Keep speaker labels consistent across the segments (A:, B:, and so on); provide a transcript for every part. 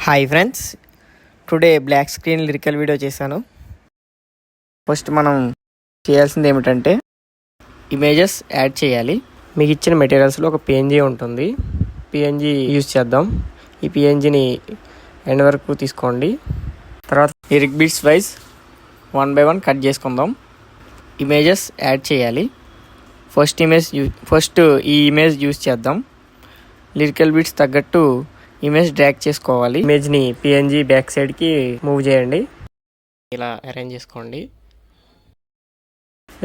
A: Hi friends, today black screen lyrical video చేశాను. First మనం చేయాల్సింది ఏమిటంటే ఇమేజెస్ యాడ్ చేయాలి. మీకు ఇచ్చిన మెటీరియల్స్లో ఒక పిఎన్జీ ఉంటుంది. పిఎన్జీ యూజ్ చేద్దాం. ఈ పిఎన్జీని ఎండ్ వరకు తీసుకోండి. తర్వాత lyric beats wise 1 by 1 cut చేసుకుందాం. ఇమేజెస్ యాడ్ చేయాలి. ఫస్ట్ ఈ ఇమేజ్ యూజ్ చేద్దాం. లిరికల్ బీట్స్ తగ్గట్టు ఇమేజ్ డ్రాగ్ చేసుకోవాలి. ఇమేజ్ని పిఎన్జీ బ్యాక్ సైడ్కి మూవ్ చేయండి. ఇలా అరేంజ్ చేసుకోండి.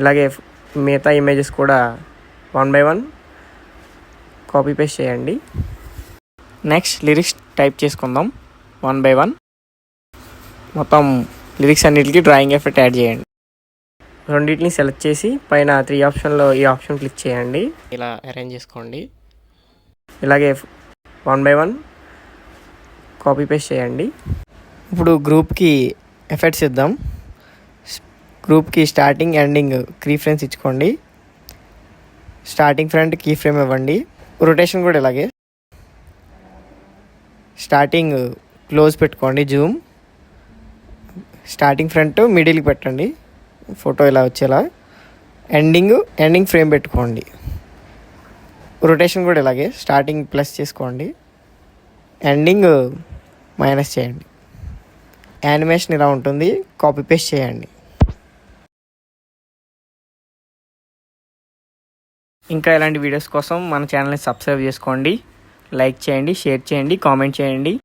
A: ఇలాగే మిగతా ఇమేజెస్ కూడా 1 by 1 కాపీ పేస్ట్ చేయండి. నెక్స్ట్ లిరిక్స్ టైప్ చేసుకుందాం 1 by 1. మొత్తం లిరిక్స్ అన్నిటికీ డ్రాయింగ్ ఎఫెక్ట్ యాడ్ చేయండి. రెండింటిని సెలెక్ట్ చేసి పైన 3 ఆప్షన్లో ఈ ఆప్షన్ క్లిక్ చేయండి. ఇలా అరేంజ్ చేసుకోండి. ఇలాగే 1 by 1 కాపీ పేస్ట్ చేయండి. ఇప్పుడు గ్రూప్కి ఎఫెక్ట్స్ ఇద్దాం. గ్రూప్కి స్టార్టింగ్ ఎండింగ్ కీ ఫ్రేమ్స్ ఇచ్చుకోండి. స్టార్టింగ్ ఫ్రంట్ కీ ఫ్రేమ్ ఇవ్వండి. రొటేషన్ కూడా ఇలాగే స్టార్టింగ్ క్లోజ్ పెట్టుకోండి. జూమ్ స్టార్టింగ్ ఫ్రంట్ మిడిల్కి పెట్టండి. ఫోటో ఇలా వచ్చేలా ఎండింగ్ ఫ్రేమ్ పెట్టుకోండి. రొటేషన్ కూడా ఇలాగే స్టార్టింగ్ ప్లస్ చేసుకోండి, ఎండింగ్ మైనస్ చేయండి. యానిమేషన్ ఇలా ఉంటుంది. కాపీ పేస్ట్ చేయండి. ఇంకా ఇలాంటి వీడియోస్ కోసం మన ఛానల్ని సబ్స్క్రైబ్ చేసుకోండి. లైక్ చేయండి, షేర్ చేయండి, కామెంట్ చేయండి.